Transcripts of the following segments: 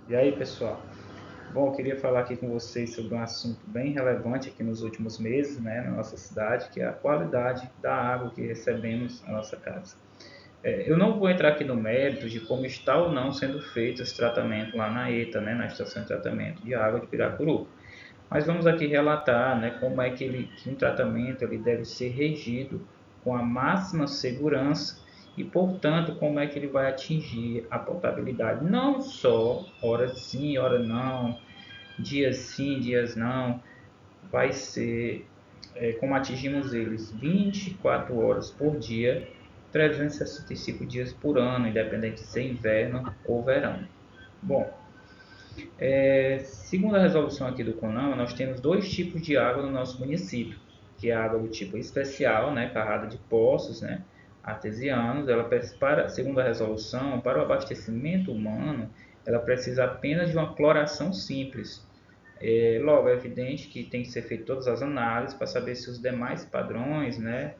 E aí, pessoal? Bom, eu queria falar aqui com vocês sobre um assunto bem relevante aqui nos últimos meses, né, na nossa cidade, que é a qualidade da água que recebemos na nossa casa. Eu não vou entrar aqui no mérito de como está ou não sendo feito esse tratamento lá na ETA, né, na Estação de Tratamento de Água de Piracuru. Mas vamos aqui relatar, né, como é que um tratamento ele deve ser regido com a máxima segurança e, portanto, como é que ele vai atingir a potabilidade. Não só horas sim, hora não, dias sim, dias não, vai ser como atingimos eles 24 horas por dia, 365 dias por ano, independente se é inverno ou verão. Bom, segundo a resolução aqui do CONAMA, nós temos dois tipos de água no nosso município, que é a água do tipo especial, né, carrada de poços, né, artesianos. Ela, segundo a resolução, para o abastecimento humano, ela precisa apenas de uma cloração simples. Logo, é evidente que tem que ser feito todas as análises para saber se os demais padrões, né,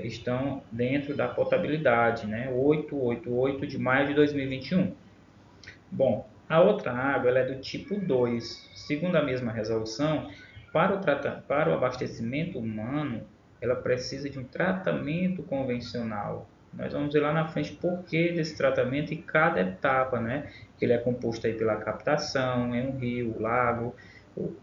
estão dentro da potabilidade, né, 888 de maio de 2021. Bom, a outra água ela é do tipo 2. Segundo a mesma resolução, para o abastecimento humano, ela precisa de um tratamento convencional. Nós vamos ver lá na frente por que desse tratamento e cada etapa, né? Que ele é composto aí pela captação em um rio, lago,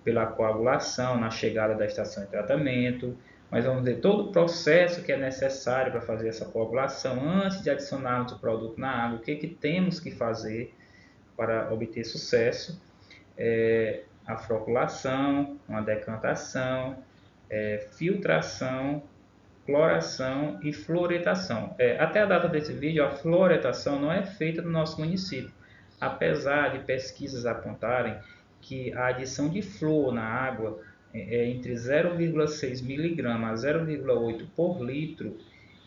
pela coagulação na chegada da estação de tratamento. Mas vamos ver todo o processo que é necessário para fazer essa coagulação antes de adicionarmos o produto na água, o que, que temos que fazer para obter sucesso, a floculação, uma decantação, filtração, cloração e fluoretação. Até a data desse vídeo, a fluoretação não é feita no nosso município, apesar de pesquisas apontarem que a adição de flúor na água é entre 0,6 mg a 0,8 por litro,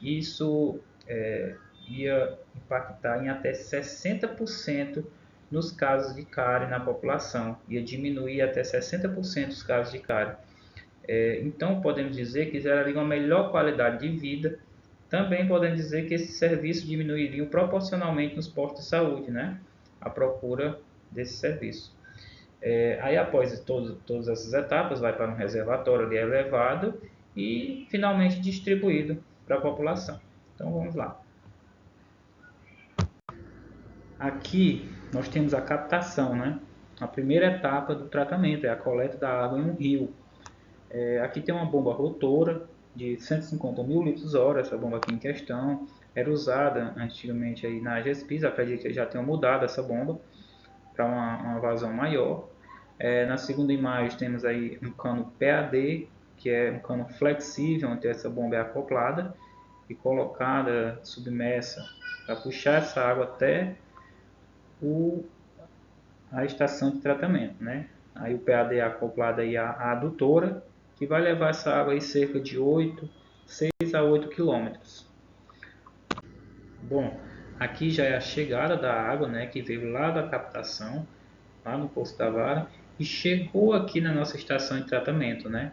isso ia impactar em até 60% nos casos de cárie na população, ia diminuir até 60% os casos de cárie. Então, podemos dizer que geraria uma melhor qualidade de vida. Também podemos dizer que esse serviço diminuiria proporcionalmente nos postos de saúde, né? A procura desse serviço. Aí, após todas essas etapas, vai para um reservatório ali elevado e finalmente distribuído para a população. Então, vamos lá. Aqui nós temos a captação, né? A primeira etapa do tratamento é a coleta da água em um rio. Aqui tem uma bomba rotora de 150 mil litros hora. Essa bomba aqui em questão era usada antigamente aí na GESPIS. Acredito que já tenham mudado essa bomba para uma vazão maior. Na segunda imagem temos aí um cano PAD, que é um cano flexível, onde essa bomba é acoplada e colocada, submersa, para puxar essa água até o, a estação de tratamento, né? Aí o PAD é acoplado aí à adutora, que vai levar essa água aí cerca de 6 a 8 quilômetros. Bom, aqui já é a chegada da água, né, que veio lá da captação, lá no Poço da Vara, e chegou aqui na nossa estação de tratamento, né?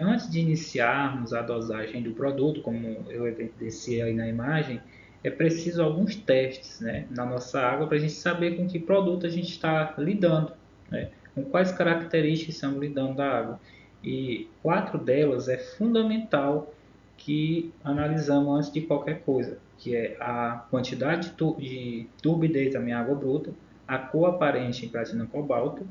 Antes de iniciarmos a dosagem do produto, como eu evidenciei aí na imagem, é preciso alguns testes, né, na nossa água para a gente saber com que produto a gente está lidando, né, com quais características estamos lidando da água. E quatro delas é fundamental que analisamos antes de qualquer coisa, que é a quantidade de turbidez da minha água bruta, a cor aparente em platina cobalto,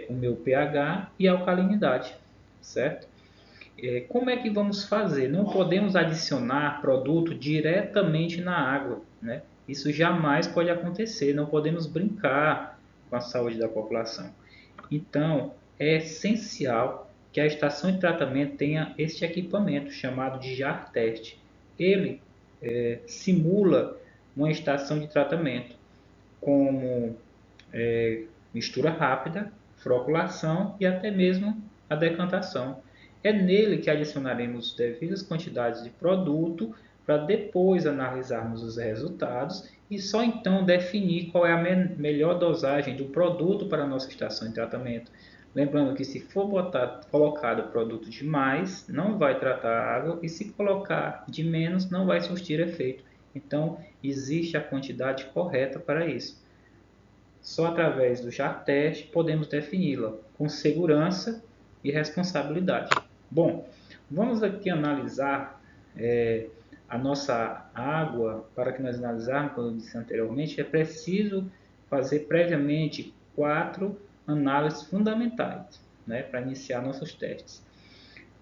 o meu pH e a alcalinidade, certo? Como é que vamos fazer? Não podemos adicionar produto diretamente na água, né? Isso jamais pode acontecer, não podemos brincar com a saúde da população. Então, é essencial que a estação de tratamento tenha este equipamento chamado de jar teste. Ele simula uma estação de tratamento como mistura rápida, floculação e até mesmo a decantação. É nele que adicionaremos devidas quantidades de produto para depois analisarmos os resultados e só então definir qual é a melhor dosagem do produto para a nossa estação de tratamento. Lembrando que se for colocado produto demais, não vai tratar a água e se colocar de menos, não vai surtir efeito. Então, existe a quantidade correta para isso. Só através do jar teste podemos defini-la com segurança e responsabilidade. Bom, vamos aqui analisar a nossa água. Para que nós analisarmos, como eu disse anteriormente, é preciso fazer previamente 4 análises fundamentais, né, para iniciar nossos testes.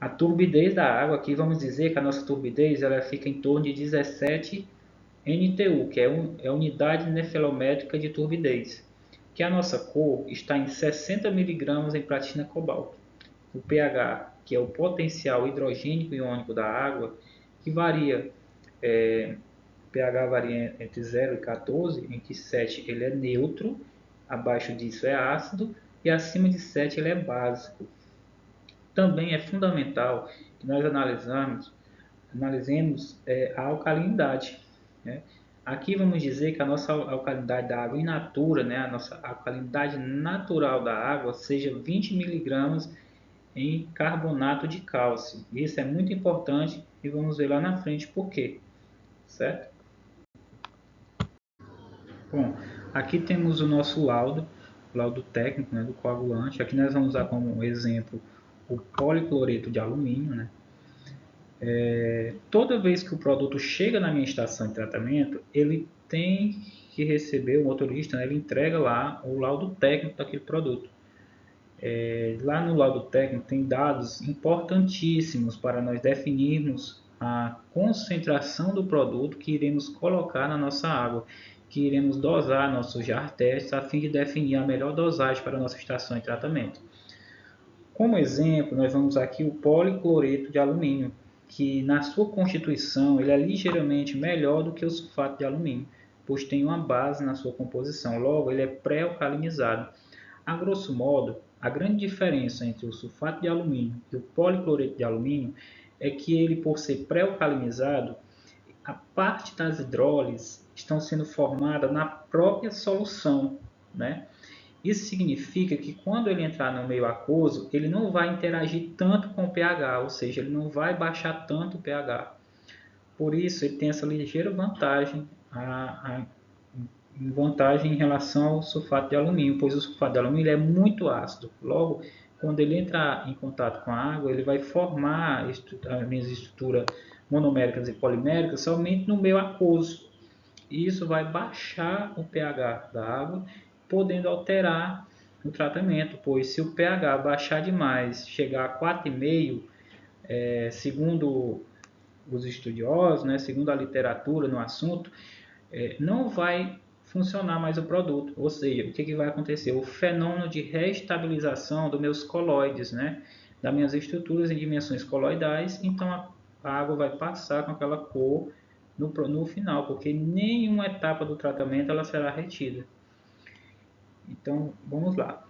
A turbidez da água, aqui vamos dizer que a nossa turbidez ela fica em torno de 17 NTU, que é a unidade nefelométrica de turbidez, que a nossa cor está em 60 mg em platina cobalto. O pH, que é o potencial hidrogênico iônico da água, que varia, pH varia entre 0 e 14, em que 7 ele é neutro, abaixo disso é ácido e acima de 7 ele é básico. Também é fundamental que nós analisemos a alcalinidade, né? Aqui vamos dizer que a nossa alcalinidade da água in natura, né, a nossa alcalinidade natural da água, seja 20 mg em carbonato de cálcio. Isso é muito importante e vamos ver lá na frente por quê, certo? Bom, aqui temos o nosso laudo técnico, né, do coagulante. Aqui nós vamos usar como exemplo o policloreto de alumínio, né? Toda vez que o produto chega na minha estação de tratamento, ele tem que receber, o motorista, né, ele entrega lá o laudo técnico daquele produto. Lá no laudo técnico tem dados importantíssimos para nós definirmos a concentração do produto que iremos colocar na nossa água, que iremos dosar nossos jar testes a fim de definir a melhor dosagem para a nossa estação de tratamento. Como exemplo, nós vamos usar aqui o policloreto de alumínio, que na sua constituição ele é ligeiramente melhor do que o sulfato de alumínio, pois tem uma base na sua composição, logo ele é pré-alcalinizado. A grosso modo, a grande diferença entre o sulfato de alumínio e o policloreto de alumínio é que ele, por ser pré-alcalinizado, a parte das hidrólises estão sendo formadas na própria solução, né? Isso significa que quando ele entrar no meio aquoso, ele não vai interagir tanto com o pH, ou seja, ele não vai baixar tanto o pH. Por isso, ele tem essa ligeira vantagem em relação ao sulfato de alumínio, pois o sulfato de alumínio é muito ácido. Logo, quando ele entrar em contato com a água, ele vai formar as minhas estruturas monoméricas e poliméricas somente no meio aquoso. E isso vai baixar o pH da água, podendo alterar o tratamento, pois se o pH baixar demais, chegar a 4,5, segundo os estudiosos, né, segundo a literatura no assunto, não vai funcionar mais o produto. Ou seja, o que vai acontecer? O fenômeno de reestabilização dos meus coloides, né, das minhas estruturas em dimensões coloidais, então a água vai passar com aquela cor no final, porque nenhuma etapa do tratamento ela será retida. Então, vamos lá.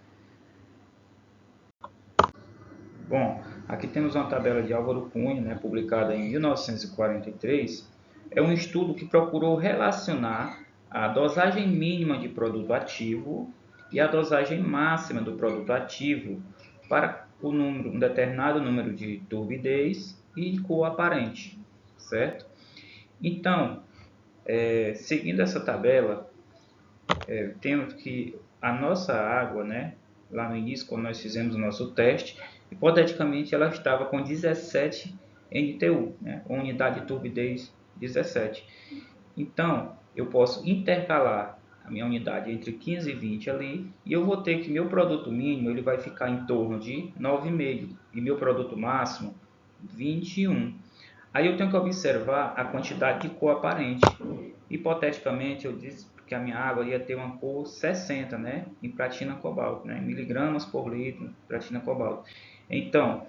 Bom, aqui temos uma tabela de Álvaro Cunha, né, publicada em 1943. É um estudo que procurou relacionar a dosagem mínima de produto ativo e a dosagem máxima do produto ativo para um determinado número de turbidez e de cor aparente, certo? Então, seguindo essa tabela, temos que a nossa água, né, lá no início, quando nós fizemos o nosso teste, hipoteticamente ela estava com 17 NTU, né, unidade de turbidez 17. Então, eu posso intercalar a minha unidade entre 15 e 20 ali, e eu vou ter que meu produto mínimo ele vai ficar em torno de 9,5 e meu produto máximo 21. Aí eu tenho que observar a quantidade de cor aparente. Hipoteticamente, eu disse que a minha água ia ter uma cor 60, né, em platina cobalto, né, miligramas por litro, platina cobalto. Então,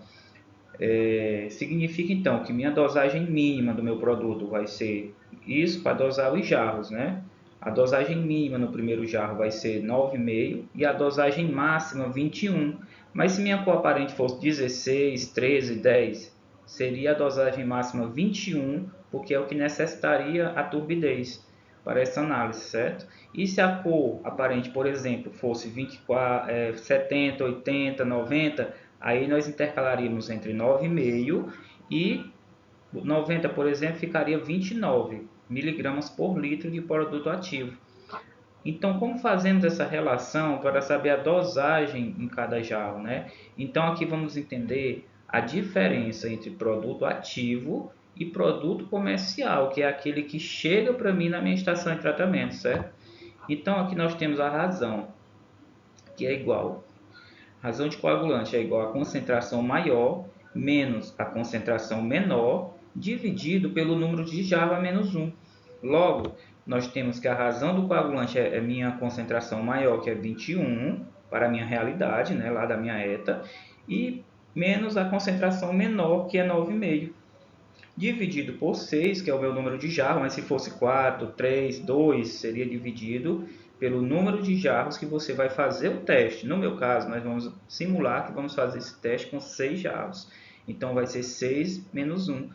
significa então que minha dosagem mínima do meu produto vai ser isso para dosar os jarros, né? A dosagem mínima no primeiro jarro vai ser 9,5 e a dosagem máxima 21. Mas se minha cor aparente fosse 16, 13, 10, seria a dosagem máxima 21, porque é o que necessitaria a turbidez para essa análise, certo? E se a cor aparente, por exemplo, fosse 24, 70, 80, 90, aí nós intercalaríamos entre 9,5 e 90, por exemplo, ficaria 29 miligramas por litro de produto ativo. Então, como fazemos essa relação para saber a dosagem em cada jarro, né? Então, aqui vamos entender a diferença entre produto ativo e produto comercial, que é aquele que chega para mim na minha estação de tratamento, certo? Então, aqui nós temos a razão, que é igual. Razão de coagulante é igual a concentração maior menos a concentração menor, dividido pelo número de jarro a menos 1. Logo, nós temos que a razão do coagulante é minha concentração maior, que é 21, para a minha realidade, né, lá da minha ETA, e menos a concentração menor, que é 9,5, dividido por 6, que é o meu número de jarros, mas se fosse 4, 3, 2, seria dividido pelo número de jarros que você vai fazer o teste. No meu caso, nós vamos simular que vamos fazer esse teste com 6 jarros. Então, vai ser 6 menos 1.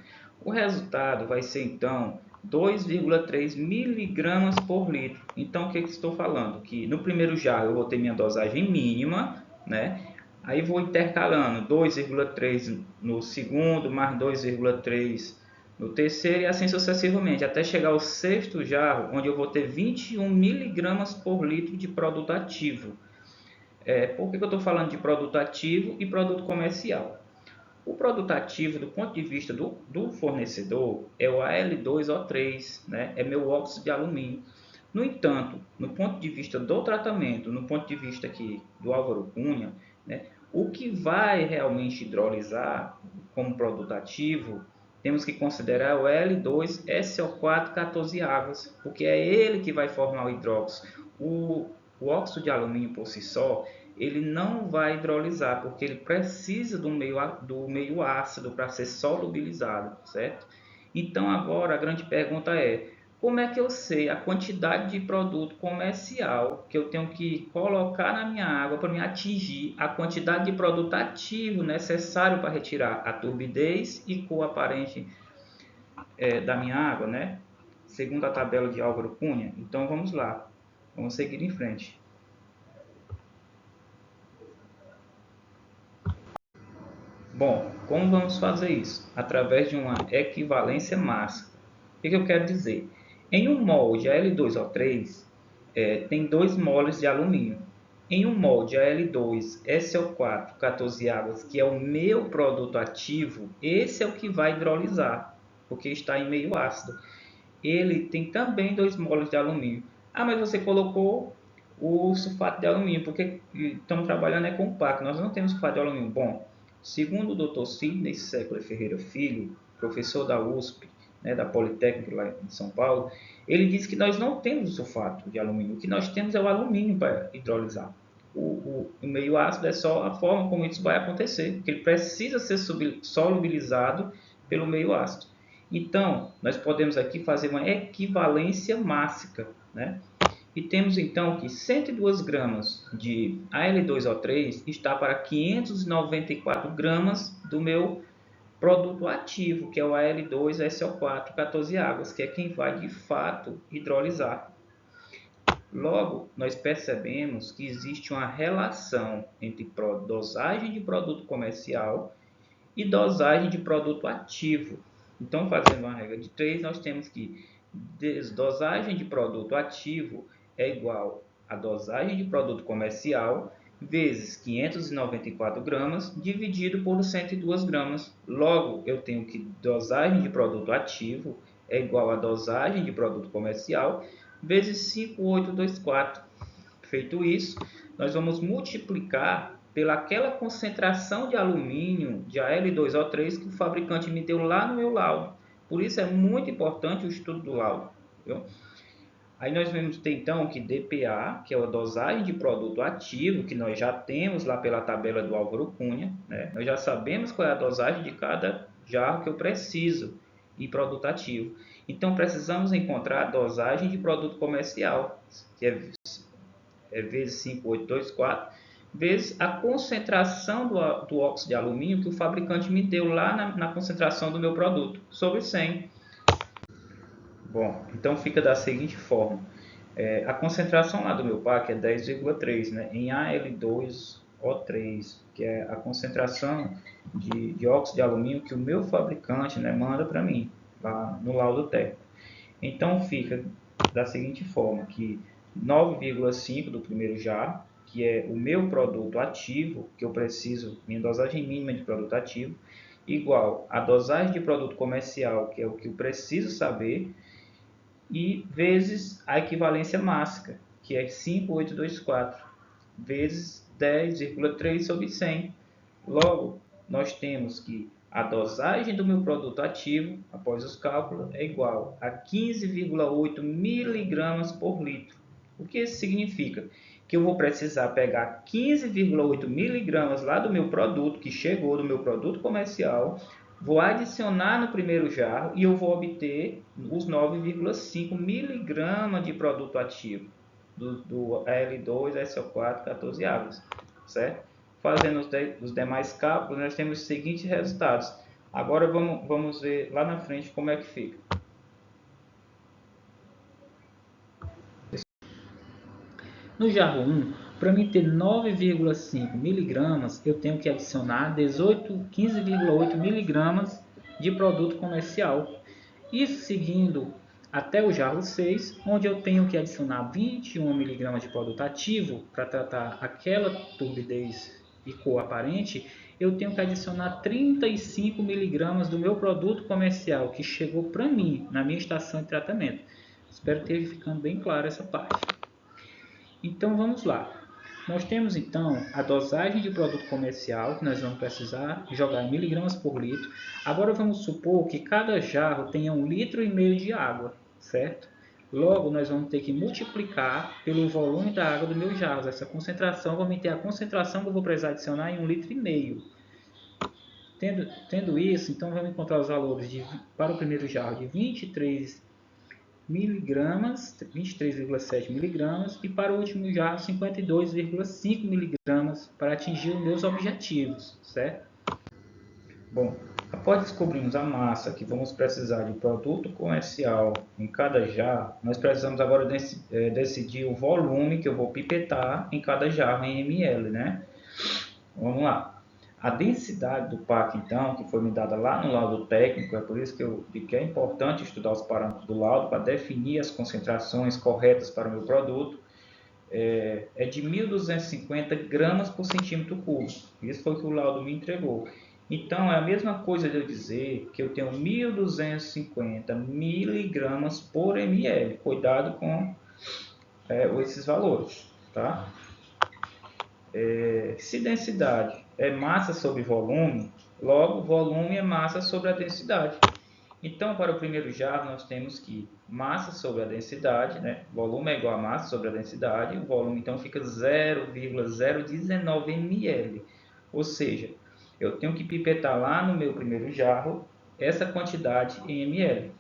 O resultado vai ser, então, 2,3 miligramas por litro. Então, o que estou falando? Que no primeiro jarro eu vou ter minha dosagem mínima, né? Aí vou intercalando 2,3 no segundo, mais 2,3 no terceiro e assim sucessivamente, até chegar ao sexto jarro, onde eu vou ter 21 miligramas por litro de produto ativo. Por que eu estou falando de produto ativo e produto comercial? O produto ativo, do ponto de vista do fornecedor, é o Al2O3, né? É meu óxido de alumínio. No entanto, no ponto de vista do tratamento, no ponto de vista aqui do Álvaro Cunha, né, o que vai realmente hidrolisar como produto ativo, temos que considerar o L2SO4 14 águas, porque é ele que vai formar o hidróxido. O óxido de alumínio por si só, ele não vai hidrolisar, porque ele precisa do meio ácido para ser solubilizado, certo? Então agora a grande pergunta é, como é que eu sei a quantidade de produto comercial que eu tenho que colocar na minha água para me atingir a quantidade de produto ativo necessário para retirar a turbidez e cor aparente da minha água, né? Segundo a tabela de Álvaro Cunha. Então vamos lá, vamos seguir em frente. Bom, como vamos fazer isso? Através de uma equivalência máxima. O que eu quero dizer? Em um molde Al2O3, tem 2 moles de alumínio. Em um molde Al2SO4 14 águas, que é o meu produto ativo, esse é o que vai hidrolisar, porque está em meio ácido. Ele tem também 2 moles de alumínio. Ah, mas você colocou o sulfato de alumínio, porque estamos trabalhando com PAC, nós não temos sulfato de alumínio. Bom, segundo o Dr. Sidney Século Ferreira Filho, professor da USP, né, da Politécnica lá em São Paulo, ele disse que nós não temos sulfato de alumínio, o que nós temos é o alumínio para hidrolisar. O meio ácido é só a forma como isso vai acontecer, porque ele precisa ser solubilizado pelo meio ácido. Então, nós podemos aqui fazer uma equivalência mássica, né? E temos então que 102 gramas de Al2O3 está para 594 gramas do meu produto ativo, que é o Al2SO4 14 águas, que é quem vai de fato hidrolisar. Logo, nós percebemos que existe uma relação entre dosagem de produto comercial e dosagem de produto ativo. Então, fazendo uma regra de 3, nós temos que dosagem de produto ativo é igual a dosagem de produto comercial vezes 594 gramas dividido por 102 gramas. Logo, eu tenho que dosagem de produto ativo é igual a dosagem de produto comercial vezes 5,824. Feito isso, nós vamos multiplicar pelaquela concentração de alumínio de Al2O3 que o fabricante me deu lá no meu laudo. Por isso é muito importante o estudo do laudo. Viu? Aí nós vamos ter então que DPA, que é a dosagem de produto ativo, que nós já temos lá pela tabela do Álvaro Cunha, né? Nós já sabemos qual é a dosagem de cada jarro que eu preciso em produto ativo. Então precisamos encontrar a dosagem de produto comercial, que é vezes 5,824, vezes a concentração do óxido de alumínio que o fabricante me deu lá na concentração do meu produto, sobre 100. Bom, então fica da seguinte forma. A concentração lá do meu PAC é 10,3, né, em Al2O3, que é a concentração de óxido de alumínio que o meu fabricante, né, manda para mim, lá no laudo técnico. Então fica da seguinte forma, que 9,5 do primeiro jarro, que é o meu produto ativo, que eu preciso, minha dosagem mínima de produto ativo, igual a dosagem de produto comercial, que é o que eu preciso saber, e vezes a equivalência máxima, que é 5,824, vezes 10,3 sobre 100. Logo, nós temos que a dosagem do meu produto ativo, após os cálculos, é igual a 15,8 miligramas por litro. O que isso significa? Que eu vou precisar pegar 15,8 miligramas lá do meu produto, que chegou do meu produto comercial, vou adicionar no primeiro jarro e eu vou obter os 9,5 miligramas de produto ativo do L2, SO4, 14 águas, certo? Fazendo os demais cálculos, nós temos os seguintes resultados. Agora vamos ver lá na frente como é que fica. No jarro 1, para mim ter 9,5 miligramas, eu tenho que adicionar 15,8 miligramas de produto comercial. Isso seguindo até o jarro 6, onde eu tenho que adicionar 21 miligramas de produto ativo para tratar aquela turbidez e cor aparente, eu tenho que adicionar 35 miligramas do meu produto comercial que chegou para mim na minha estação de tratamento. Espero que esteja ficando bem claro essa parte. Então vamos lá. Nós temos então a dosagem de produto comercial que nós vamos precisar jogar em miligramas por litro. Agora vamos supor que cada jarro tenha 1,5 litro de água, certo? Logo nós vamos ter que multiplicar pelo volume da água do meu jarro. Essa concentração, vamos ter a concentração que eu vou precisar adicionar em 1,5 litro. Tendo isso, então vamos encontrar os valores para o primeiro jarro de 23 miligramas, 23,7 miligramas, e para o último jarro 52,5 miligramas para atingir os meus objetivos, certo? Bom, após descobrirmos a massa que vamos precisar de produto comercial em cada jarro, nós precisamos agora decidir o volume que eu vou pipetar em cada jarro em ml, né? Vamos lá. A densidade do PAC, então, que foi me dada lá no laudo técnico, é por isso que eu digo que é importante estudar os parâmetros do laudo para definir as concentrações corretas para o meu produto, é de 1.250 gramas por centímetro cúbico. Isso foi o que o laudo me entregou. Então, é a mesma coisa de eu dizer que eu tenho 1.250 miligramas por ml. Cuidado com esses valores, tá? Se densidade é massa sobre volume, logo volume é massa sobre a densidade. Então, para o primeiro jarro, nós temos que massa sobre a densidade, né? Volume é igual a massa sobre a densidade, o volume então fica 0,019 ml. Ou seja, eu tenho que pipetar lá no meu primeiro jarro essa quantidade em ml.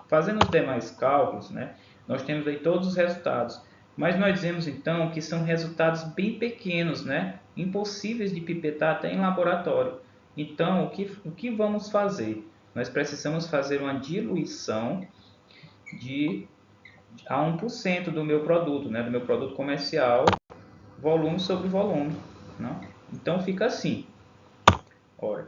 Fazendo os demais cálculos, né, nós temos aí todos os resultados. Mas nós dizemos então que são resultados bem pequenos, né, impossíveis de pipetar até em laboratório. Então, o que vamos fazer? Nós precisamos fazer uma diluição a 1% do meu produto, né, do meu produto comercial, volume sobre volume. Não? Então, fica assim. Olha,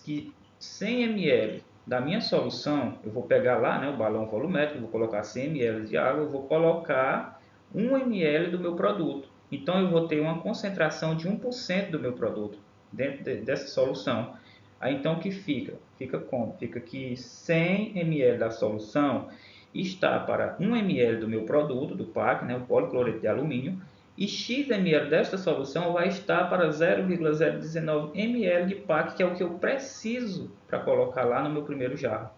que 100 ml da minha solução, eu vou pegar lá, né, o balão volumétrico, vou colocar 100 ml de água, eu vou colocar 1 ml do meu produto. Então, eu vou ter uma concentração de 1% do meu produto dentro dessa solução. Aí, então, o que fica? Fica como? Fica que 100 ml da solução está para 1 ml do meu produto, do PAC, né, o policloreto de alumínio, e x ml desta solução vai estar para 0,019 ml de PAC, que é o que eu preciso para colocar lá no meu primeiro jarro.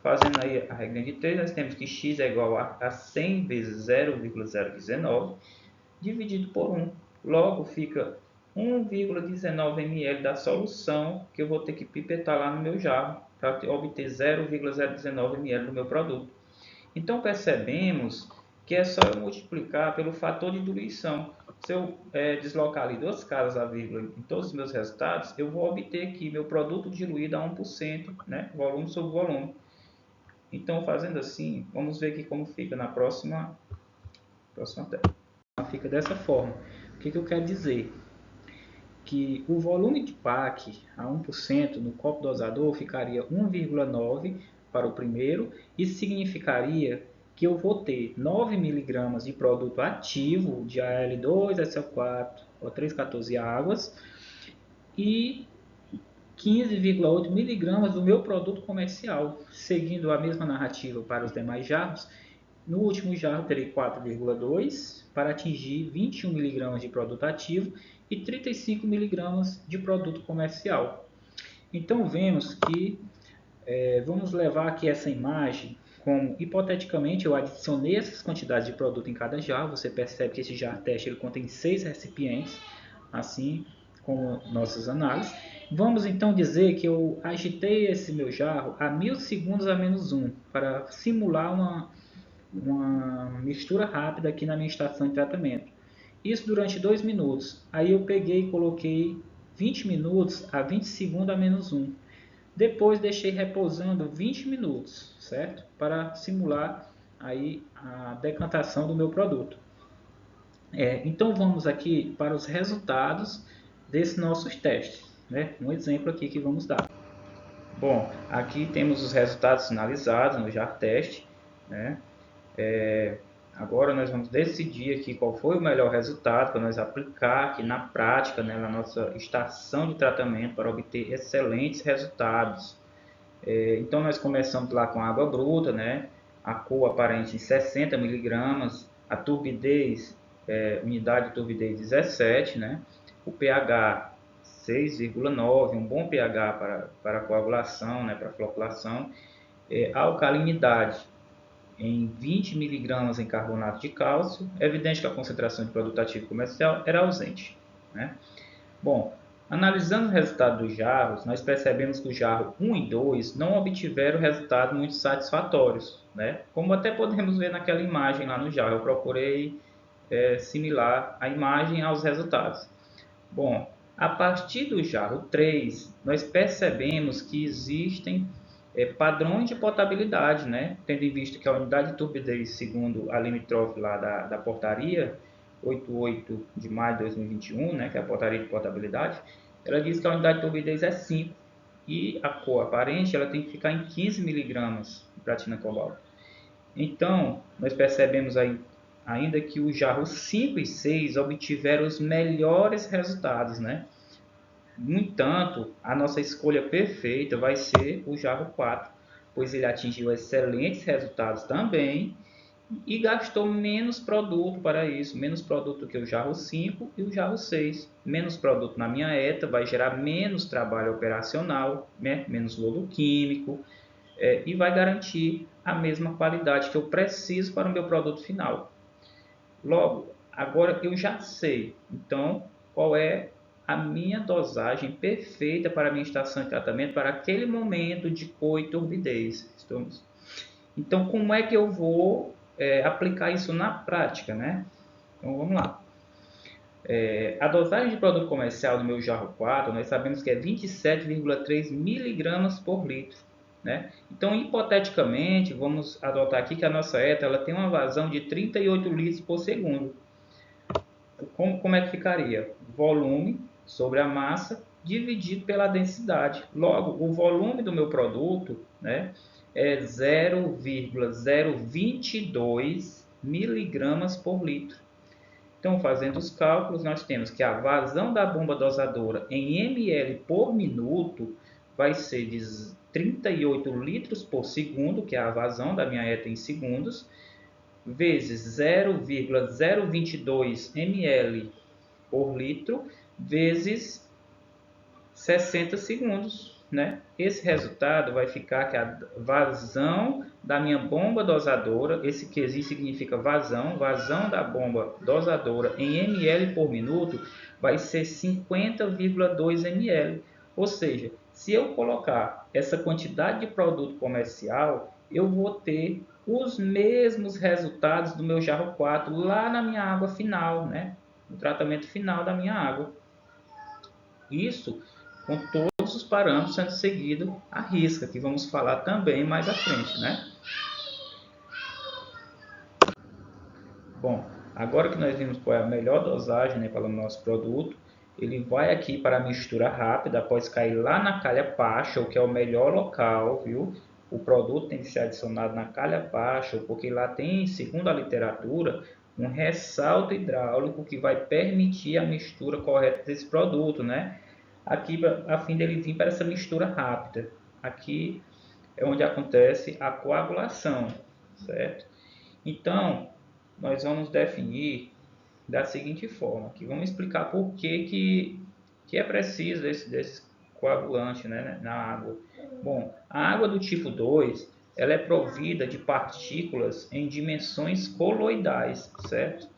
Fazendo aí a regra de 3, nós temos que x é igual a 100 vezes 0,019 dividido por 1. Logo, fica 1,19 ml da solução que eu vou ter que pipetar lá no meu jarro para obter 0,019 ml do meu produto. Então, percebemos que é só eu multiplicar pelo fator de diluição. Se eu deslocar ali duas casas a vírgula em todos os meus resultados, eu vou obter aqui meu produto diluído a 1%, né? Volume sobre volume. Então, fazendo assim, vamos ver aqui como fica na próxima tela. Fica dessa forma. O que eu quero dizer? Que o volume de PAC a 1% no copo dosador ficaria 1,9 para o primeiro. Isso significaria que eu vou ter 9 miligramas de produto ativo de Al2, SO4, O3, 14 águas e 15,8 miligramas do meu produto comercial, seguindo a mesma narrativa para os demais jarros. No último jarro terei 4,2 para atingir 21 miligramas de produto ativo e 35 miligramas de produto comercial. Então vemos que vamos levar aqui essa imagem como, hipoteticamente, eu adicionei essas quantidades de produto em cada jarro. Você percebe que esse jarro teste ele contém 6 recipientes, assim como nossas análises. Vamos então dizer que eu agitei esse meu jarro a 1000 segundos a menos 1 para simular uma mistura rápida aqui na minha estação de tratamento. Isso durante 2 minutos. Aí eu peguei e coloquei 20 minutos a 20 segundos a menos 1. Depois deixei repousando 20 minutos, certo? Para simular aí a decantação do meu produto. Então vamos aqui para os resultados desses nossos testes, né? Um exemplo aqui que vamos dar. Bom, aqui temos os resultados finalizados no JAR teste, né? Agora nós vamos decidir aqui qual foi o melhor resultado para nós aplicar aqui na prática, né, na nossa estação de tratamento para obter excelentes resultados. Então nós começamos lá com a água bruta, né, a cor aparente em 60 miligramas, a turbidez, unidade de turbidez 17, né, o pH 6,9, um bom pH para coagulação, né, para floculação, a alcalinidade em 20 miligramas em carbonato de cálcio. É evidente que a concentração de produto ativo comercial era ausente, né? Bom, analisando o resultado dos jarros, nós percebemos que o jarro 1 e 2 não obtiveram resultados muito satisfatórios, né? Como até podemos ver naquela imagem lá no jarro. Eu procurei similar a imagem aos resultados. Bom, a partir do jarro 3, nós percebemos que existem padrões de potabilidade, né? Tendo em vista que a unidade de turbidez, segundo a limítrofe lá da portaria 88 de maio de 2021, né, que é a portaria de potabilidade, ela diz que a unidade de turbidez é 5 e a cor aparente ela tem que ficar em 15 miligramas de platina cobalto. Então, nós percebemos aí ainda que os jarros 5 e 6 obtiveram os melhores resultados, né? No entanto, a nossa escolha perfeita vai ser o jarro 4, pois ele atingiu excelentes resultados também e gastou menos produto para isso, menos produto que o jarro 5 e o jarro 6. Menos produto na minha ETA vai gerar menos trabalho operacional, né? Menos lodo químico, e vai garantir a mesma qualidade que eu preciso para o meu produto final. Logo, agora eu já sei, então, qual é a minha dosagem perfeita para a minha estação de tratamento para aquele momento de cor e turbidez. Então, como é que eu vou aplicar isso na prática, né? Então, vamos lá. A dosagem de produto comercial do meu jarro 4, nós sabemos que é 27,3 miligramas por litro, né? Então, hipoteticamente, vamos adotar aqui que a nossa ETA ela tem uma vazão de 38 litros por segundo. Como é que ficaria? Volume sobre a massa dividido pela densidade. Logo, o volume do meu produto, né, é 0,022 miligramas por litro. Então, fazendo os cálculos, nós temos que a vazão da bomba dosadora em ml por minuto vai ser de 38 litros por segundo, que é a vazão da minha ETA em segundos, vezes 0,022 ml por litro, vezes 60 segundos, né? Esse resultado vai ficar que a vazão da minha bomba dosadora, esse QI significa vazão da bomba dosadora em ml por minuto, vai ser 50,2 ml. Ou seja, se eu colocar essa quantidade de produto comercial, eu vou ter os mesmos resultados do meu jarro 4 lá na minha água final, né? No tratamento final da minha água. Isso com todos os parâmetros sendo seguido à risca, que vamos falar também mais à frente, né? Bom, agora que nós vimos qual é a melhor dosagem, né, para o nosso produto, ele vai aqui para a mistura rápida, após cair lá na calha Paschal, que é o melhor local, viu? o produto tem que ser adicionado na calha baixa, porque lá tem, segundo a literatura, um ressalto hidráulico que vai permitir a mistura correta desse produto, né? Aqui, a fim dele vir para essa mistura rápida. Aqui é onde acontece a coagulação, certo? Então, nós vamos definir da seguinte forma, que vamos explicar por que é preciso desse coagulante, né, na água. Bom, a água do tipo 2, ela é provida de partículas em dimensões coloidais, certo?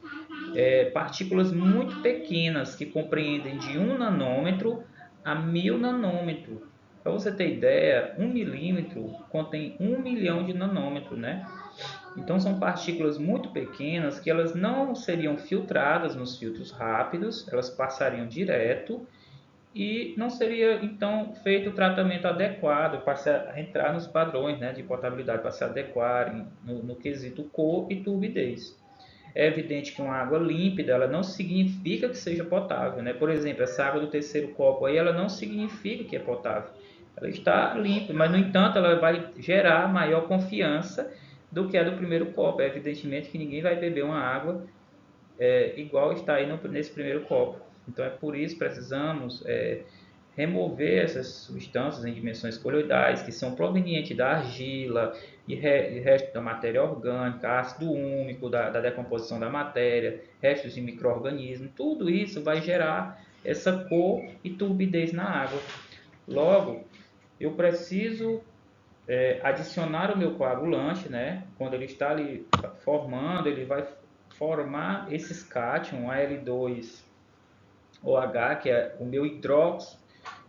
Partículas muito pequenas que compreendem de 1 nanômetro a 1000 nanômetros. Para você ter ideia, 1 milímetro contém 1 milhão de nanômetros, né? Então são partículas muito pequenas que elas não seriam filtradas nos filtros rápidos, elas passariam direto e não seria então feito o tratamento adequado para entrar nos padrões, né, de potabilidade, para se adequarem no quesito cor e turbidez. É evidente que uma água límpida, ela não significa que seja potável, né? Por exemplo, essa água do terceiro copo aí, ela não significa que é potável. Ela está limpa, mas no entanto, ela vai gerar maior confiança do que a do primeiro copo. É evidentemente que ninguém vai beber uma água igual está aí nesse primeiro copo. Então é por isso que precisamos remover essas substâncias em dimensões coloidais que são provenientes da argila e resto da matéria orgânica, ácido úmico da decomposição da matéria, restos de micro-organismos. Tudo isso vai gerar essa cor e turbidez na água. Logo, eu preciso adicionar o meu coagulante, né? Quando ele está ali formando, ele vai formar esses cátion, Al2OH, que é o meu hidróxido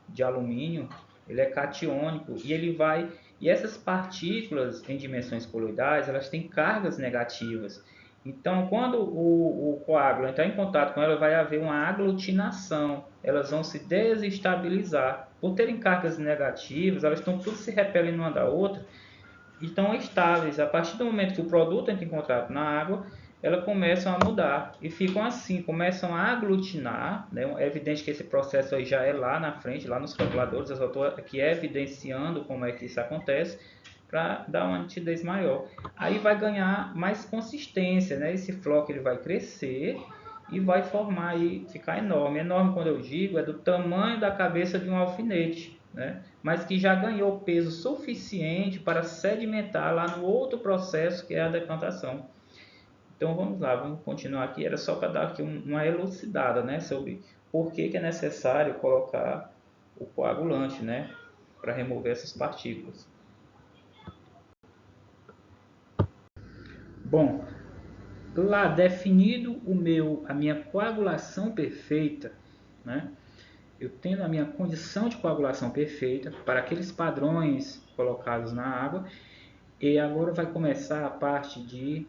de alumínio, ele é catiônico e ele vai e essas partículas em dimensões coloidais, elas têm cargas negativas. Então, quando o coágulo entrar em contato com ela, vai haver uma aglutinação. Elas vão se desestabilizar. Por terem cargas negativas, elas estão tudo se repelindo uma da outra e estão estáveis. A partir do momento que o produto entra em contato na água, elas começam a mudar e ficam assim, começam a aglutinar, né? É evidente que esse processo aí já é lá na frente, lá nos calculadores, eu só estou aqui evidenciando como é que isso acontece para dar uma nitidez maior. Aí vai ganhar mais consistência, né? Esse floco ele vai crescer e vai formar e ficar enorme. Enorme, quando eu digo, é do tamanho da cabeça de um alfinete, né? Mas que já ganhou peso suficiente para sedimentar lá no outro processo que é a decantação. Então vamos lá, vamos continuar aqui. Era só para dar aqui uma elucidada, né, sobre por que é necessário colocar o coagulante, né, para remover essas partículas. Bom, lá definido a minha coagulação perfeita, né, eu tendo a minha condição de coagulação perfeita para aqueles padrões colocados na água, e agora vai começar a parte de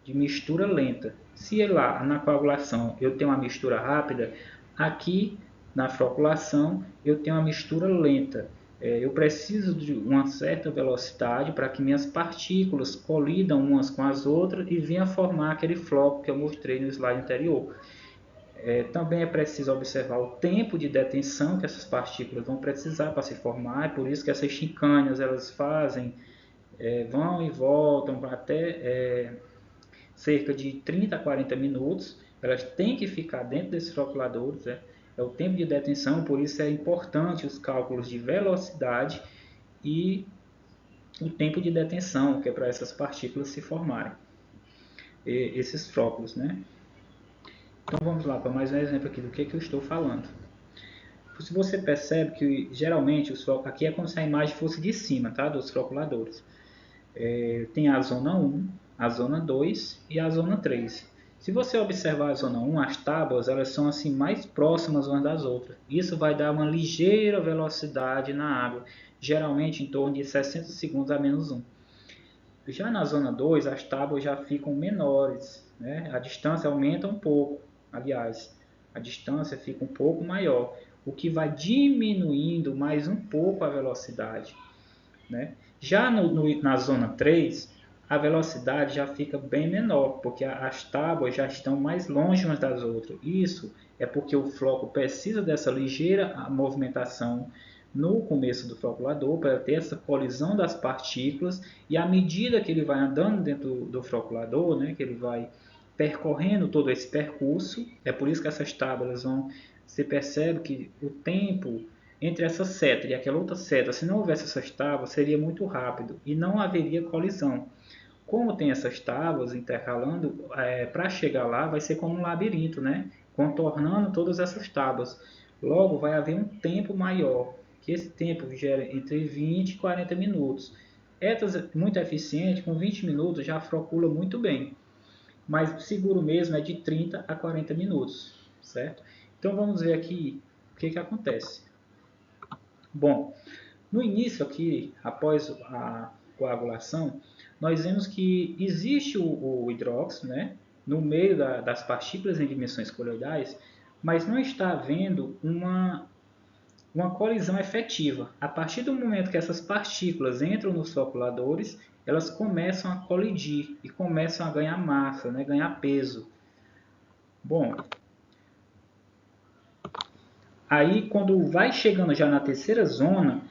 mistura lenta. Se lá na coagulação eu tenho uma mistura rápida, aqui na floculação eu tenho uma mistura lenta. Eu preciso de uma certa velocidade para que minhas partículas colidam umas com as outras e venham formar aquele floco que eu mostrei no slide anterior. Também é preciso observar o tempo de detenção que essas partículas vão precisar para se formar, é por isso que essas chicanas elas fazem, vão e voltam até cerca de 30 a 40 minutos, elas têm que ficar dentro desses floculadores, é o tempo de detenção, por isso é importante os cálculos de velocidade e o tempo de detenção, que é para essas partículas se formarem, esses flóculos, né? Então vamos lá para mais um exemplo aqui do que eu estou falando. Se você percebe que geralmente os flocos, aqui é como se a imagem fosse de cima, tá? Dos floculadores. Tem a zona 1, a zona 2 e a zona 3. Se você observar a zona 1, as tábuas elas são assim mais próximas umas das outras. Isso vai dar uma ligeira velocidade na água, geralmente em torno de 60 segundos a menos 1. Já na zona 2, as tábuas já ficam menores, né? A distância aumenta um pouco, aliás, a distância fica um pouco maior, o que vai diminuindo mais um pouco a velocidade, né? Já na zona 3, a velocidade já fica bem menor, porque as tábuas já estão mais longe umas das outras. Isso é porque o floco precisa dessa ligeira movimentação no começo do floculador para ter essa colisão das partículas, e à medida que ele vai andando dentro do floculador, né, que ele vai percorrendo todo esse percurso, é por isso que essas tábuas vão, você percebe que o tempo entre essa seta e aquela outra seta, se não houvesse essas tábuas, seria muito rápido e não haveria colisão. Como tem essas tábuas intercalando, para chegar lá vai ser como um labirinto, né? Contornando todas essas tábuas. Logo, vai haver um tempo maior, que esse tempo gera entre 20 e 40 minutos. Etas muito eficiente, com 20 minutos já frocula muito bem, mas o seguro mesmo é de 30 a 40 minutos, certo? Então vamos ver aqui o que acontece. Bom, no início aqui, após a coagulação, nós vemos que existe o hidróxido, né, no meio das partículas em dimensões coloidais, mas não está havendo uma colisão efetiva. A partir do momento que essas partículas entram nos floculadores, elas começam a colidir e começam a ganhar massa, né, ganhar peso. Bom, aí quando vai chegando já na terceira zona,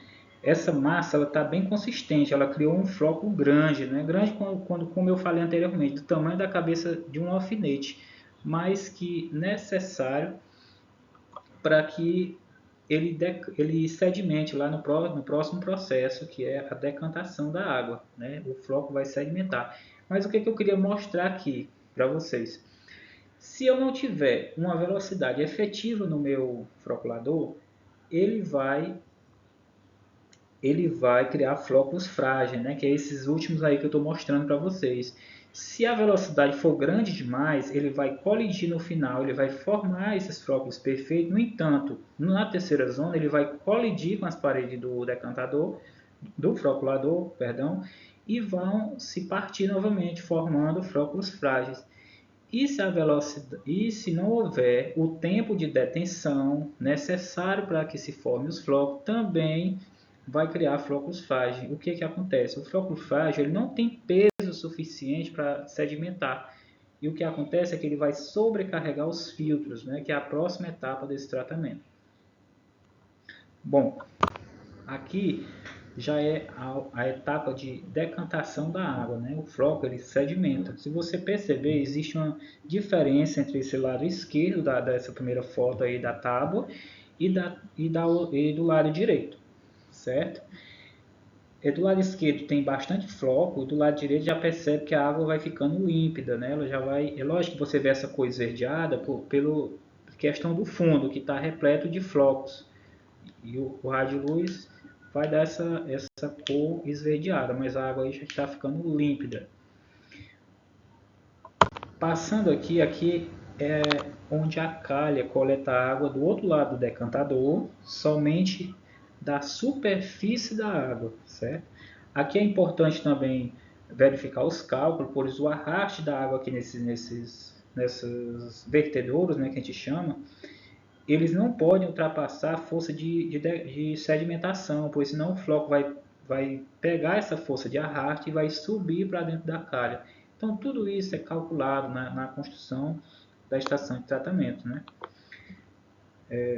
essa massa ela está bem consistente, ela criou um floco grande, né? Grande quando, como eu falei anteriormente, do tamanho da cabeça de um alfinete, mas que necessário para que ele sedimente lá no próximo processo, que é a decantação da água, né? O floco vai sedimentar. Mas o que eu queria mostrar aqui para vocês? Se eu não tiver uma velocidade efetiva no meu floculador, ele vai criar flocos frágeis, né? Que é esses últimos aí que eu estou mostrando para vocês. Se a velocidade for grande demais, ele vai colidir no final, ele vai formar esses flocos perfeitos. No entanto, na terceira zona, ele vai colidir com as paredes do decantador, do floculador, perdão, e vão se partir novamente, formando flocos frágeis. E se, se não houver o tempo de detenção necessário para que se forme os flocos, também vai criar flocos frágeis. O que acontece? O floco frágil ele não tem peso suficiente para sedimentar. E o que acontece é que ele vai sobrecarregar os filtros, né, que é a próxima etapa desse tratamento. Bom, aqui já é a etapa de decantação da água, né? O floco ele sedimenta. Se você perceber, existe uma diferença entre esse lado esquerdo dessa primeira foto aí da tábua e do lado direito, certo? E do lado esquerdo tem bastante floco, e do lado direito já percebe que a água vai ficando límpida, né? Ela já vai, é lógico que você vê essa cor esverdeada pelo questão do fundo, que está repleto de flocos. E o rádio luz vai dar essa cor esverdeada, mas a água aí já está ficando límpida. Passando aqui é onde a calha coleta a água do outro lado do decantador, somente da superfície da água, certo? Aqui é importante também verificar os cálculos, pois o arraste da água aqui nesses vertedouros, né, que a gente chama, eles não podem ultrapassar a força de sedimentação, pois senão o floco vai pegar essa força de arraste e vai subir para dentro da calha. Então, tudo isso é calculado na construção da estação de tratamento, né?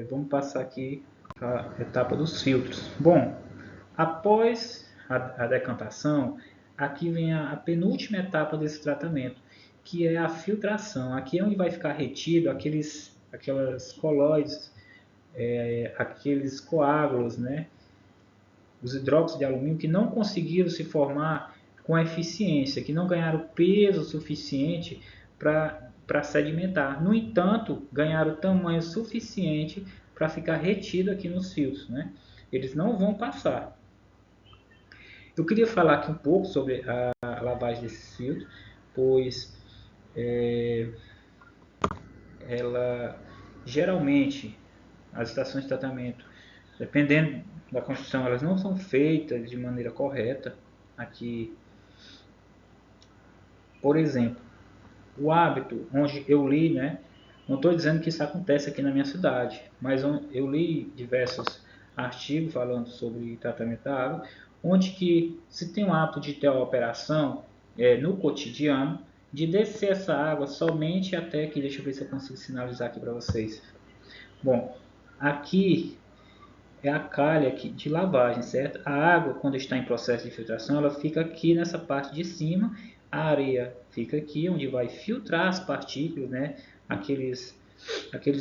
Vamos passar aqui a etapa dos filtros. Bom, após a decantação, aqui vem a penúltima etapa desse tratamento, que é a filtração. Aqui é onde vai ficar retido aquelas colóides, aqueles coágulos, né? Os hidróxidos de alumínio que não conseguiram se formar com eficiência, que não ganharam peso suficiente para sedimentar. No entanto, ganharam tamanho suficiente para ficar retido aqui nos filtros, né? Eles não vão passar. Eu queria falar aqui um pouco sobre a lavagem desses filtros, pois ela geralmente as estações de tratamento, dependendo da construção, elas não são feitas de maneira correta. Aqui, por exemplo, o hábito onde eu li, né? Não estou dizendo que isso acontece aqui na minha cidade, mas eu li diversos artigos falando sobre tratamento da água, onde que se tem o hábito de ter a operação no cotidiano, de descer essa água somente até que, deixa eu ver se eu consigo sinalizar aqui para vocês. Bom, aqui é a calha aqui de lavagem, certo? A água, quando está em processo de filtração, ela fica aqui nessa parte de cima, a areia fica aqui, onde vai filtrar as partículas, né? Aqueles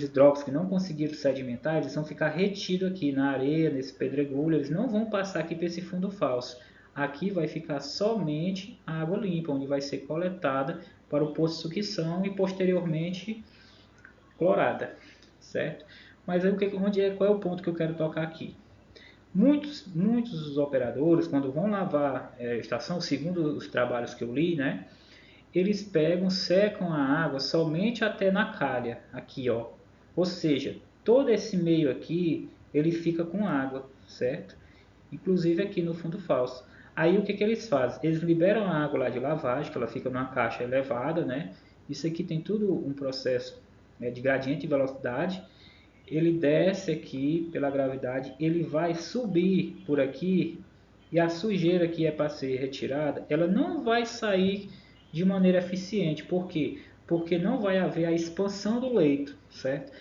hidróxidos que não conseguiram sedimentar, eles vão ficar retidos aqui na areia, nesse pedregulho, eles não vão passar aqui para esse fundo falso. Aqui vai ficar somente a água limpa, onde vai ser coletada para o poço de sucção e posteriormente clorada, certo? Mas aí, qual é o ponto que eu quero tocar aqui? Muitos dos operadores, quando vão lavar a estação, segundo os trabalhos que eu li, né, eles pegam, secam a água somente até na calha, aqui, ó. Ou seja, todo esse meio aqui, ele fica com água, certo? Inclusive aqui no fundo falso. Aí o que eles fazem? Eles liberam a água lá de lavagem, que ela fica numa caixa elevada, né? Isso aqui tem tudo um processo, né, de gradiente de velocidade. Ele desce aqui pela gravidade, ele vai subir por aqui e a sujeira que é para ser retirada, ela não vai sair de maneira eficiente. Por quê? Porque não vai haver a expansão do leito, certo?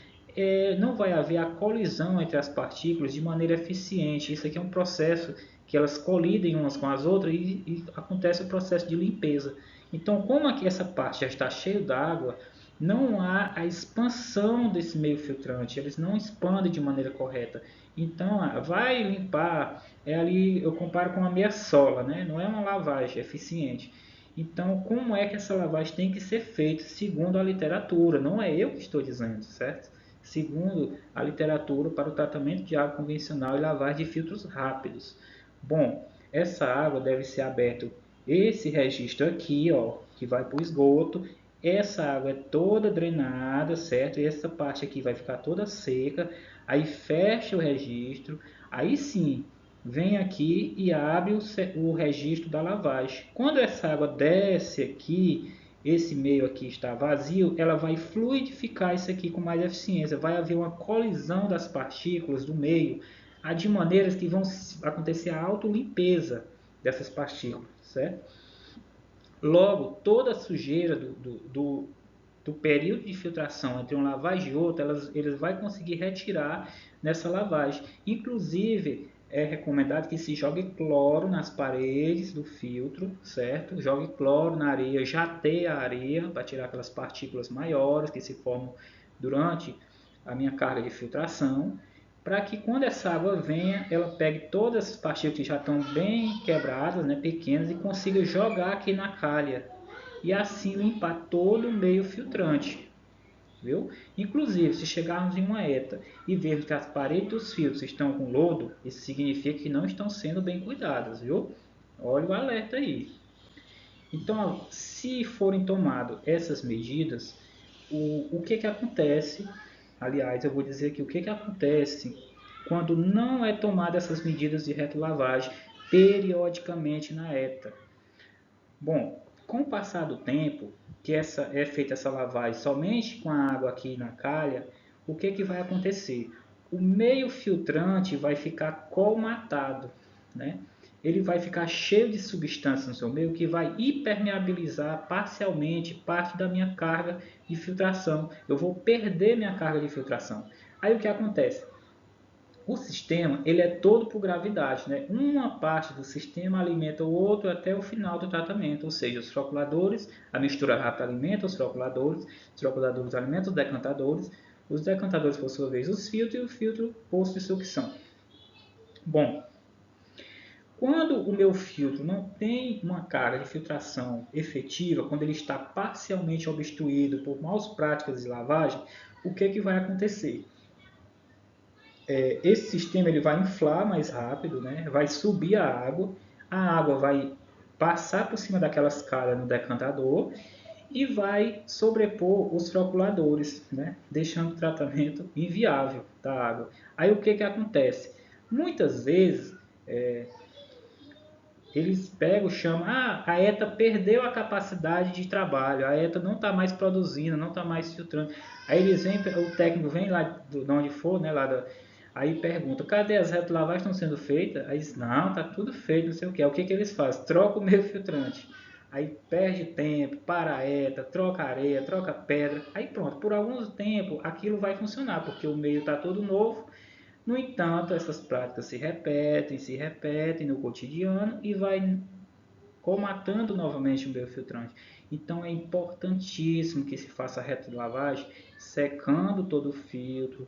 Não vai haver a colisão entre as partículas de maneira eficiente. Isso aqui é um processo que elas colidem umas com as outras e acontece o processo de limpeza. Então, como aqui essa parte já está cheia d'água, não há a expansão desse meio filtrante, eles não expandem de maneira correta. Então, vai limpar, ali eu comparo com uma meia sola, né? Não é uma lavagem eficiente. Então, como é que essa lavagem tem que ser feita segundo a literatura? Não é eu que estou dizendo, certo? Segundo a literatura para o tratamento de água convencional e lavagem de filtros rápidos. Bom, essa água deve ser aberto esse registro aqui, ó, que vai para o esgoto. Essa água é toda drenada, certo? E essa parte aqui vai ficar toda seca. Aí fecha o registro. Aí sim, vem aqui e abre o registro da lavagem. Quando essa água desce aqui, esse meio aqui está vazio, ela vai fluidificar isso aqui com mais eficiência. Vai haver uma colisão das partículas do meio, de maneiras que vão acontecer a autolimpeza dessas partículas, certo? Logo, toda a sujeira do período de filtração entre uma lavagem e outra, eles vai conseguir retirar nessa lavagem. Inclusive, é recomendado que se jogue cloro nas paredes do filtro, certo? Jogue cloro na areia, jateie a areia para tirar aquelas partículas maiores que se formam durante a minha carga de filtração, para que quando essa água venha, ela pegue todas as partículas que já estão bem quebradas, né, pequenas, e consiga jogar aqui na calha e assim limpar todo o meio filtrante, viu? Inclusive, se chegarmos em uma ETA e vermos que as paredes dos filtros estão com lodo, isso significa que não estão sendo bem cuidadas, viu? Olha o alerta aí. Então, se forem tomadas essas medidas, o que acontece? Aliás, eu vou dizer aqui o que acontece quando não é tomada essas medidas de retrolavagem periodicamente na ETA. Bom, com o passar do tempo, que é feita essa lavagem somente com a água aqui na calha, o que vai acontecer? O meio filtrante vai ficar colmatado, né? Ele vai ficar cheio de substância no seu meio que vai impermeabilizar parcialmente parte da minha carga de filtração. Eu vou perder minha carga de filtração. Aí o que acontece? O sistema ele é todo por gravidade, né? Uma parte do sistema alimenta o outro até o final do tratamento, ou seja, os floculadores, a mistura rápida alimenta os floculadores alimentam os decantadores por sua vez os filtros e o filtro posto de sucção. Bom, quando o meu filtro não tem uma carga de filtração efetiva, quando ele está parcialmente obstruído por maus práticas de lavagem, o que vai acontecer? Esse sistema ele vai inflar mais rápido, né? Vai subir a água vai passar por cima daquelas calhas no decantador e vai sobrepor os floculadores, né? Deixando o tratamento inviável da água. Aí o que acontece? Muitas vezes eles pegam, chamam, a ETA perdeu a capacidade de trabalho, a ETA não está mais produzindo, não está mais filtrando. Aí eles vêm, o técnico vem lá de onde for, né, aí pergunta, cadê as retrolavagens estão sendo feitas? Aí diz, não, está tudo feito, não sei o que. O que eles fazem? Troca o meio filtrante. Aí perde tempo, para a ETA, troca areia, troca pedra. Aí pronto, por alguns tempo aquilo vai funcionar, porque o meio está todo novo, No entanto, essas práticas se repetem no cotidiano e vai comatando novamente o meio filtrante. Então é importantíssimo que se faça a retrolavagem secando todo o filtro,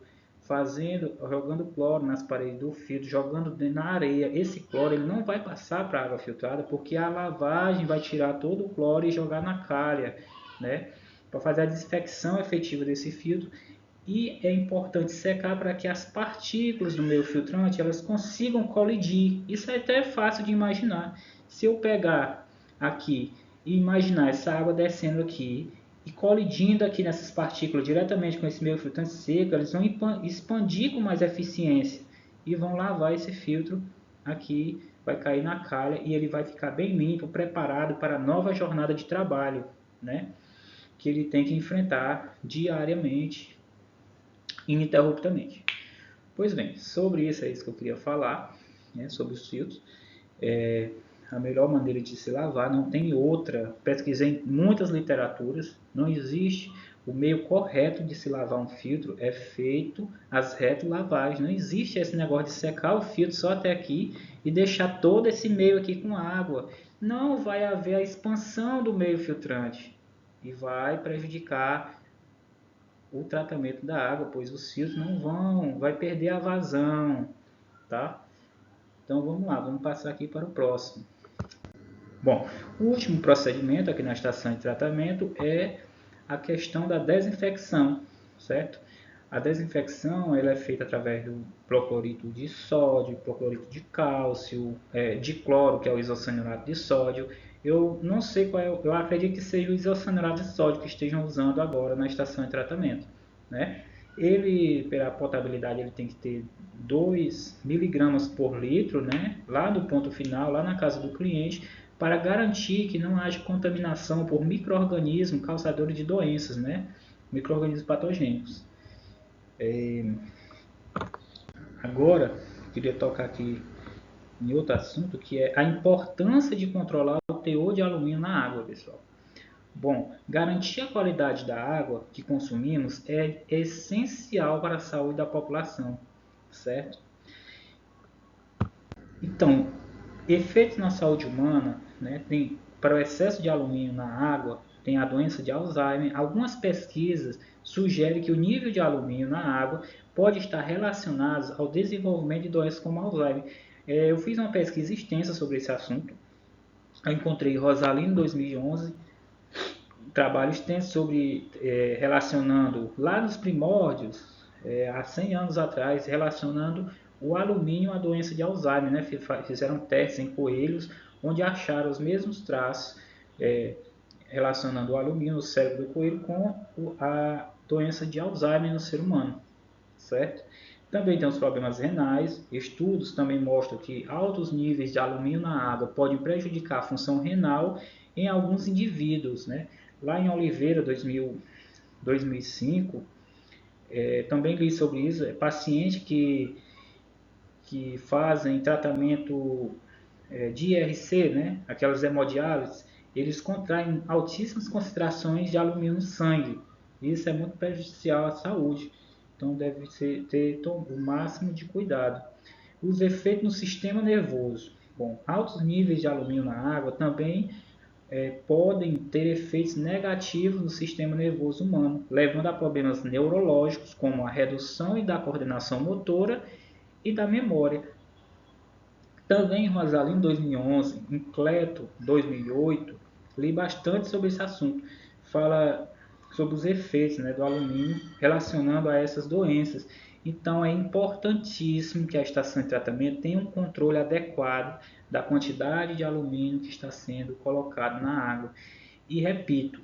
jogando cloro nas paredes do filtro, jogando na areia. Esse cloro ele não vai passar para a água filtrada porque a lavagem vai tirar todo o cloro e jogar na calha, né? Para fazer a desinfecção efetiva desse filtro. E é importante secar para que as partículas do meio filtrante elas consigam colidir. Isso é até fácil de imaginar. Se eu pegar aqui e imaginar essa água descendo aqui e colidindo aqui nessas partículas diretamente com esse meio filtrante seco, eles vão expandir com mais eficiência e vão lavar esse filtro aqui, vai cair na calha e ele vai ficar bem limpo, preparado para a nova jornada de trabalho, né? Que ele tem que enfrentar diariamente, ininterruptamente. Pois bem, sobre isso é isso que eu queria falar, né, sobre os filtros. A melhor maneira de se lavar, não tem outra. Pesquisei em muitas literaturas, não existe o meio correto de se lavar um filtro, é feito as retrolavagens. Não existe esse negócio de secar o filtro só até aqui e deixar todo esse meio aqui com água. Não vai haver a expansão do meio filtrante e vai prejudicar o tratamento da água, pois os filtros não vai perder a vazão, tá? Então vamos lá, vamos passar aqui para o próximo. Bom, o último procedimento aqui na estação de tratamento é a questão da desinfecção, certo? A desinfecção ela é feita através do proclorito de sódio, proclorito de cálcio, de cloro, que é o isocianato de sódio. Eu não sei qual é, eu acredito que seja o isocianato de sódio que estejam usando agora na estação de tratamento, né? Ele, pela potabilidade, ele tem que ter 2 miligramas por litro, né? Lá no ponto final, lá na casa do cliente, para garantir que não haja contaminação por micro-organismos causadores de doenças, né? Micro-organismos patogênicos. Agora, queria tocar aqui em outro assunto, que é a importância de controlar o teor de alumínio na água, pessoal. Bom, garantir a qualidade da água que consumimos é essencial para a saúde da população, certo? Então, efeitos na saúde humana, né, para o excesso de alumínio na água, tem a doença de Alzheimer. Algumas pesquisas sugerem que o nível de alumínio na água pode estar relacionado ao desenvolvimento de doenças como Alzheimer. Eu fiz uma pesquisa extensa sobre esse assunto. Eu encontrei Rosalino, 2011, um trabalho extenso sobre relacionando lá nos primórdios, há 100 anos atrás, relacionando o alumínio à doença de Alzheimer, né? Fizeram testes em coelhos onde acharam os mesmos traços relacionando o alumínio no cérebro do coelho com a doença de Alzheimer no ser humano, certo? Também tem os problemas renais. Estudos também mostram que altos níveis de alumínio na água podem prejudicar a função renal em alguns indivíduos, né? Lá em Oliveira, 2005, também li sobre isso. Pacientes que fazem tratamento de IRC, né? Aquelas hemodiálises, eles contraem altíssimas concentrações de alumínio no sangue. Isso é muito prejudicial à saúde. Então deve ter o máximo de cuidado. Os efeitos no sistema nervoso. Bom, altos níveis de alumínio na água também podem ter efeitos negativos no sistema nervoso humano, levando a problemas neurológicos como a redução da coordenação motora e da memória. Também em Rosalino 2011, em Cleto 2008, li bastante sobre esse assunto. Fala sobre os efeitos, né, do alumínio relacionando a essas doenças. Então é importantíssimo que a estação de tratamento tenha um controle adequado da quantidade de alumínio que está sendo colocado na água. E repito,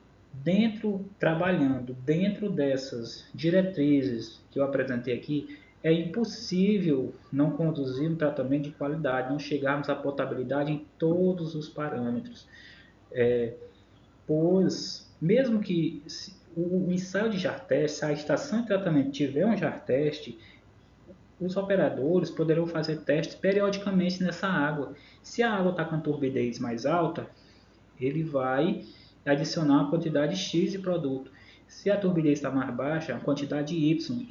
trabalhando dentro dessas diretrizes que eu apresentei aqui, é impossível não conduzir um tratamento de qualidade, não chegarmos à potabilidade em todos os parâmetros. Pois, mesmo que o ensaio de jar teste, se a estação de tratamento tiver um jar teste, os operadores poderão fazer testes periodicamente nessa água. Se a água está com turbidez mais alta, ele vai adicionar uma quantidade X de produto. Se a turbidez está mais baixa, a quantidade Y.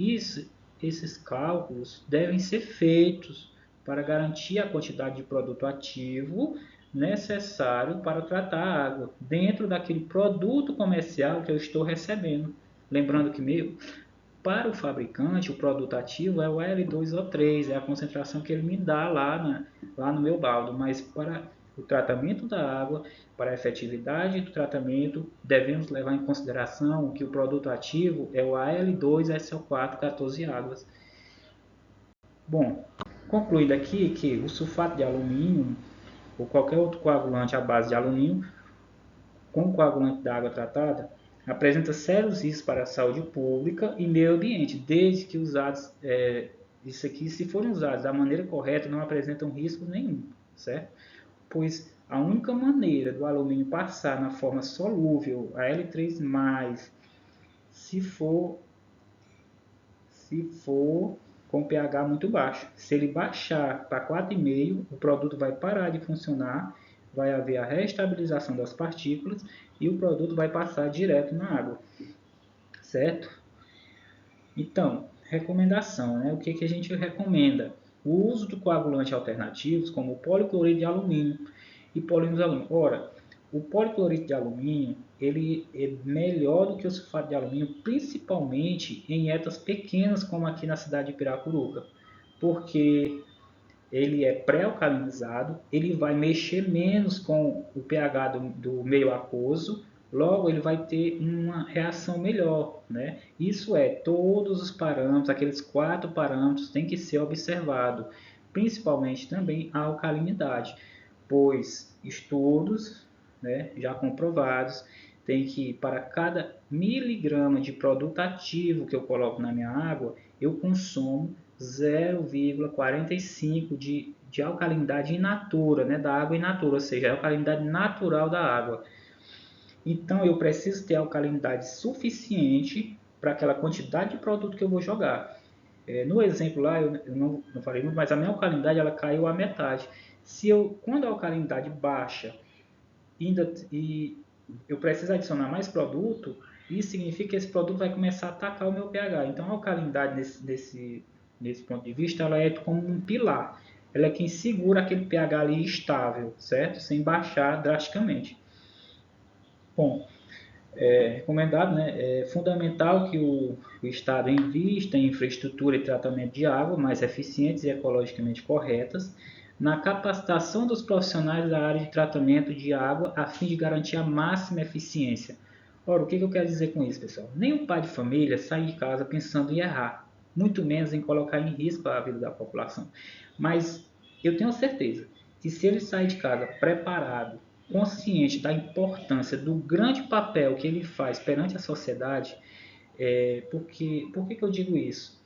esses cálculos devem ser feitos para garantir a quantidade de produto ativo necessário para tratar a água dentro daquele produto comercial que eu estou recebendo. Lembrando que para o fabricante, o produto ativo é o L2O3, é a concentração que ele me dá lá no meu balde, mas para o tratamento da água, para a efetividade do tratamento, devemos levar em consideração que o produto ativo é o Al2SO4 14 águas. Bom, concluído aqui que o sulfato de alumínio ou qualquer outro coagulante à base de alumínio com coagulante da água tratada apresenta sérios riscos para a saúde pública e meio ambiente, desde que usados, isso aqui, se forem usados da maneira correta, não apresentam risco nenhum, certo? Pois a única maneira do alumínio passar na forma solúvel, a L3+, se for com pH muito baixo. Se ele baixar para 4,5, o produto vai parar de funcionar, vai haver a reestabilização das partículas e o produto vai passar direto na água, certo? Então, recomendação, né? O que a gente recomenda? O uso do coagulante alternativos, como o policloreto de alumínio e polímeros de alumínio. Ora, o policloreto de alumínio ele é melhor do que o sulfato de alumínio, principalmente em etas pequenas, como aqui na cidade de Piracuruca, porque ele é pré-alcalinizado, ele vai mexer menos com o pH do meio aquoso, logo ele vai ter uma reação melhor, né? Isso é, todos os parâmetros, aqueles 4 parâmetros têm que ser observados, principalmente também a alcalinidade, pois estudos, né, já comprovados, tem que para cada miligrama de produto ativo que eu coloco na minha água, eu consumo 0,45 de alcalinidade in natura, né, da água in natura, ou seja, a alcalinidade natural da água. Então eu preciso ter alcalinidade suficiente para aquela quantidade de produto que eu vou jogar. No exemplo lá, eu não falei muito, mas a minha alcalinidade ela caiu à metade. Quando a alcalinidade baixa e eu preciso adicionar mais produto, isso significa que esse produto vai começar a atacar o meu pH. Então a alcalinidade nesse ponto de vista, ela é como um pilar. Ela é quem segura aquele pH ali estável, certo? Sem baixar drasticamente. Bom, recomendado, né? É fundamental que o Estado invista em infraestrutura e tratamento de água mais eficientes e ecologicamente corretas, na capacitação dos profissionais da área de tratamento de água, a fim de garantir a máxima eficiência. Ora, o que eu quero dizer com isso, pessoal? Nenhum pai de família sai de casa pensando em errar, muito menos em colocar em risco a vida da população. Mas eu tenho certeza que se ele sair de casa preparado, consciente da importância do grande papel que ele faz perante a sociedade, por que eu digo isso?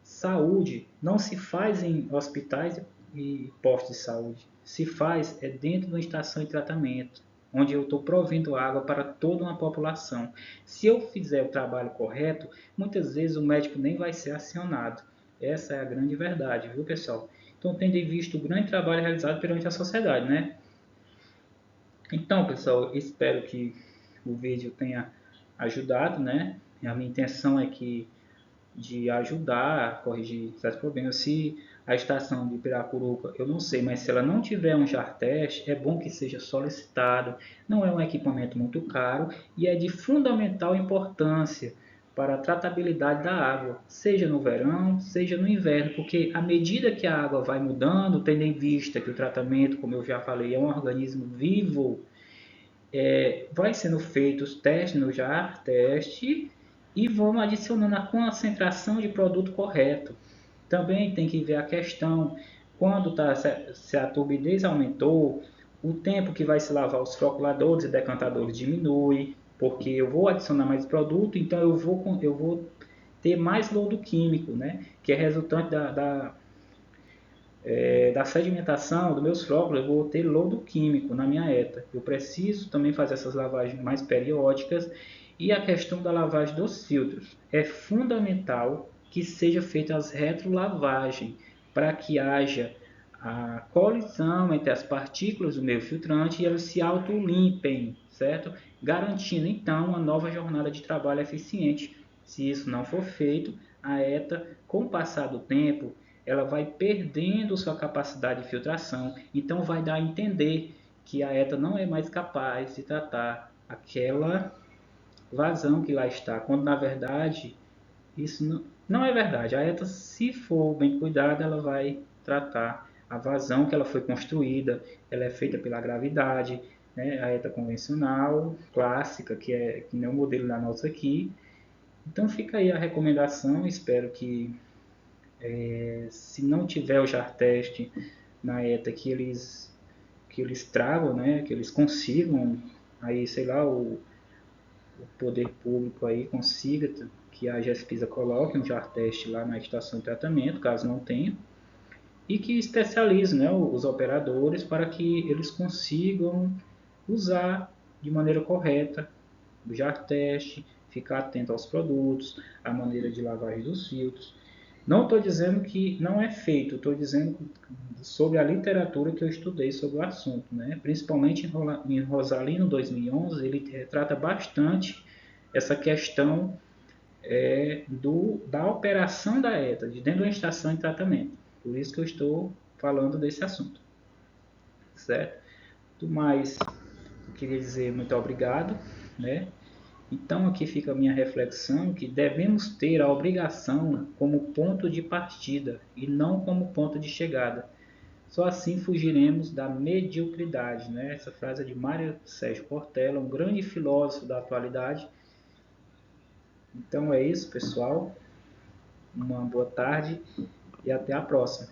Saúde não se faz em hospitais e postos de saúde, se faz dentro de uma estação de tratamento, onde eu estou provendo água para toda uma população. Se eu fizer o trabalho correto, muitas vezes o médico nem vai ser acionado. Essa é a grande verdade, viu, pessoal? Então, tendo em vista o grande trabalho realizado perante a sociedade, né? Então, pessoal, espero que o vídeo tenha ajudado, né? A minha intenção é de ajudar a corrigir certos problemas. Se a estação de Piracuruca, eu não sei, mas se ela não tiver um JAR teste, é bom que seja solicitado. Não é um equipamento muito caro e é de fundamental importância para a tratabilidade da água, seja no verão, seja no inverno, porque à medida que a água vai mudando, tendo em vista que o tratamento, como eu já falei, é um organismo vivo, vai sendo feitos testes no JAR teste e vamos adicionando a concentração de produto correto. Também tem que ver a questão quando se a turbidez aumentou, o tempo que vai se lavar os floculadores e decantadores diminui, porque eu vou adicionar mais produto, então eu vou ter mais lodo químico, né? Que é resultante da sedimentação dos meus flóculos, eu vou ter lodo químico na minha ETA. Eu preciso também fazer essas lavagens mais periódicas e a questão da lavagem dos filtros. É fundamental que seja feita as retrolavagens para que haja a colisão entre as partículas do meio filtrante e elas se autolimpem, certo? Garantindo então uma nova jornada de trabalho eficiente Se isso não for feito, a ETA, com o passar do tempo, ela vai perdendo sua capacidade de filtração, então vai dar a entender que a ETA não é mais capaz de tratar aquela vazão que lá está, quando na verdade isso não é verdade. A ETA, se for bem cuidada, ela vai tratar a vazão que ela foi construída, ela é feita pela gravidade, né? A ETA convencional, clássica, que nem o modelo da nossa aqui. Então fica aí a recomendação, espero que se não tiver o JAR teste na ETA, que eles tragam, né? Que eles consigam, aí sei lá, o poder público aí consiga que a GESPISA coloque um JAR teste lá na estação de tratamento, caso não tenha, e que especialize, né, os operadores para que eles consigam usar de maneira correta o JAR teste, ficar atento aos produtos, a maneira de lavagem dos filtros. Não estou dizendo que não é feito, estou dizendo sobre a literatura que eu estudei sobre o assunto, né? Principalmente em Rosalino 2011, ele retrata bastante essa questão da operação da ETA, de dentro da estação de tratamento. Por isso que eu estou falando desse assunto, certo? Do mais, eu queria dizer muito obrigado, né? Então aqui fica a minha reflexão que devemos ter a obrigação como ponto de partida e não como ponto de chegada. Só assim fugiremos da mediocridade, né? Essa frase é de Mário Sérgio Cortella, um grande filósofo da atualidade. Então é isso, pessoal. Uma boa tarde e até a próxima.